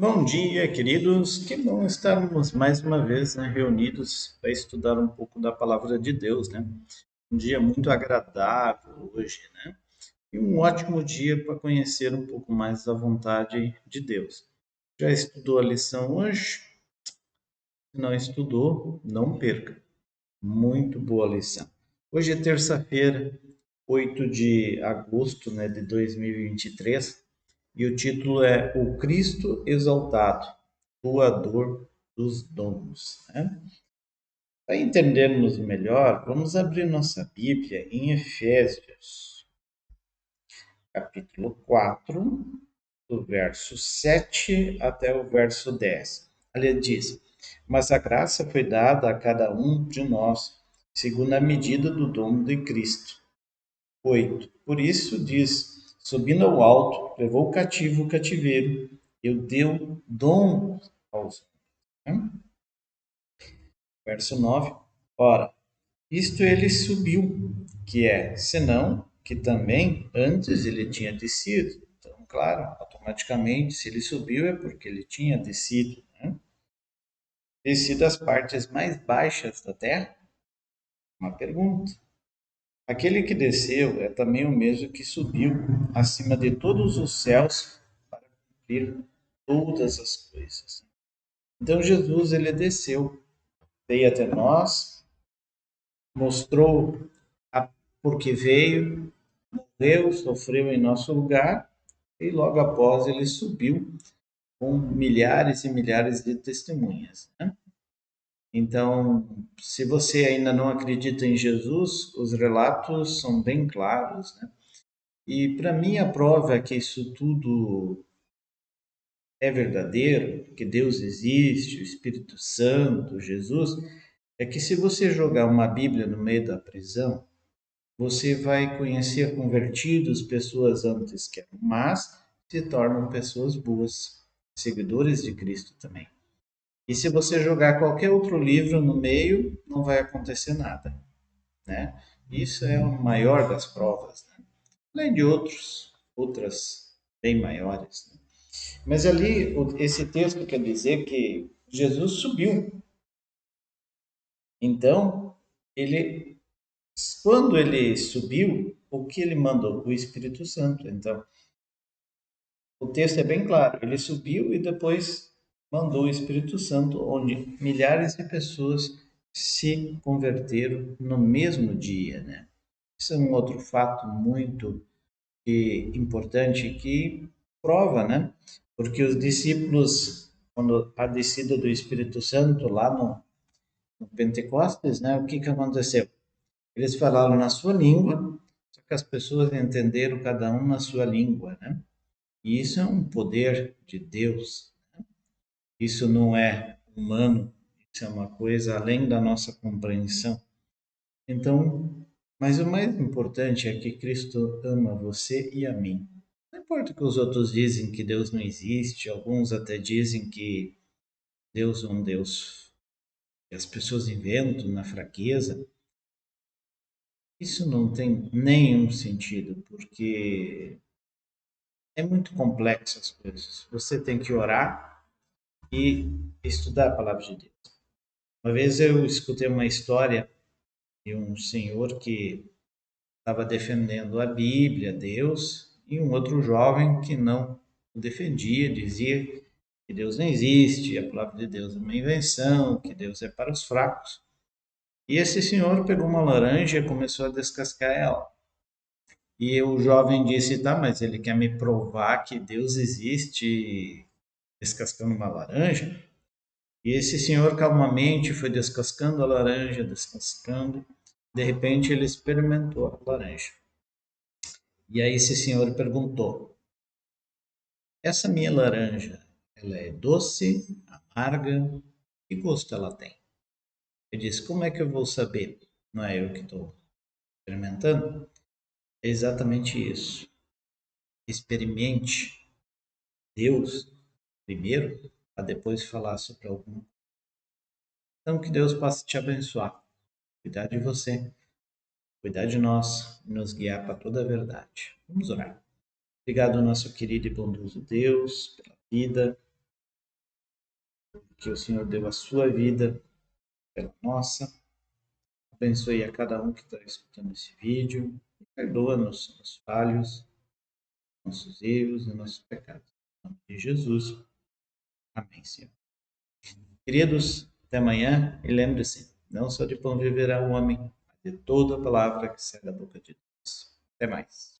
Bom dia, queridos. Que bom estarmos mais uma vez, reunidos para estudar um pouco da palavra de Deus, né? Um dia muito agradável hoje, né? E um ótimo dia para conhecer um pouco mais da vontade de Deus. Já estudou a lição hoje? Se não estudou, não perca. Muito boa lição. Hoje é terça-feira, 8 de agosto, né, de 2023. E o título é O Cristo Exaltado, Doador dos Dons, né? Para entendermos melhor, vamos abrir nossa Bíblia em Efésios, capítulo 4, do verso 7 até o verso 10. Ali diz: Mas a graça foi dada a cada um de nós, segundo a medida do dom de Cristo. 8. Por isso diz: Subindo ao alto, levou cativo o cativeiro, e deu dom aos homens. Verso 9. Ora, isto ele subiu, que é, senão que também antes ele tinha descido. Então, claro, automaticamente, se ele subiu é porque ele tinha descido, né? Descido às partes mais baixas da terra? Uma pergunta. Aquele que desceu é também o mesmo que subiu acima de todos os céus para cumprir todas as coisas. Então Jesus ele desceu, veio até nós, mostrou a, porque veio, morreu, sofreu em nosso lugar e logo após ele subiu com milhares e milhares de testemunhas, né? Então, se você ainda não acredita em Jesus, os relatos são bem claros, né? E para mim a prova é que isso tudo é verdadeiro, que Deus existe, o Espírito Santo, Jesus, é que se você jogar uma Bíblia no meio da prisão, você vai conhecer convertidos, pessoas antes que eram más, se tornam pessoas boas, seguidores de Cristo também. E se você jogar qualquer outro livro no meio, não vai acontecer nada, né? Isso é a maior das provas, né? Além de outras bem maiores, né? Mas ali, esse texto quer dizer que Jesus subiu. Então, ele, quando ele subiu, o que ele mandou? O Espírito Santo. Então, o texto é bem claro. Ele subiu e depois mandou o Espírito Santo, onde milhares de pessoas se converteram no mesmo dia, né? Isso é um outro fato muito importante que prova, né? Porque os discípulos, quando a descida do Espírito Santo lá no Pentecostes, né? O que aconteceu? Eles falaram na sua língua, só que as pessoas entenderam cada um na sua língua, né? E isso é um poder de Deus. Isso não é humano, isso é uma coisa além da nossa compreensão. Então, mas o mais importante é que Cristo ama você e a mim. Não importa que os outros dizem que Deus não existe, alguns até dizem que Deus é um Deus que as pessoas inventam na fraqueza. Isso não tem nenhum sentido, porque é muito complexo as coisas. Você tem que orar e estudar a palavra de Deus. Uma vez eu escutei uma história de um senhor que estava defendendo a Bíblia, Deus, e um outro jovem que não o defendia, dizia que Deus não existe, a palavra de Deus é uma invenção, que Deus é para os fracos. E esse senhor pegou uma laranja e começou a descascar ela. E o jovem disse: tá, mas ele quer me provar que Deus existe descascando uma laranja? E esse senhor calmamente foi descascando a laranja, descascando. De repente ele experimentou a laranja. E aí esse senhor perguntou: essa minha laranja, ela é doce, amarga? Que gosto ela tem? Eu disse: como é que eu vou saber? Não é eu que estou experimentando? É exatamente isso. Experimente Deus primeiro, para depois falar sobre algum. Então, que Deus possa te abençoar, cuidar de você, cuidar de nós e nos guiar para toda a verdade. Vamos orar. Obrigado, nosso querido e bondoso Deus, pela vida, que o Senhor deu a sua vida pela nossa. Abençoe a cada um que está escutando esse vídeo. E perdoa-nos os falhos, nossos erros e nossos pecados. Em nome de Jesus. Amém, Senhor. Queridos, até amanhã. E lembre-se, não só de pão viverá o homem, mas de toda a palavra que sai da boca de Deus. Até mais.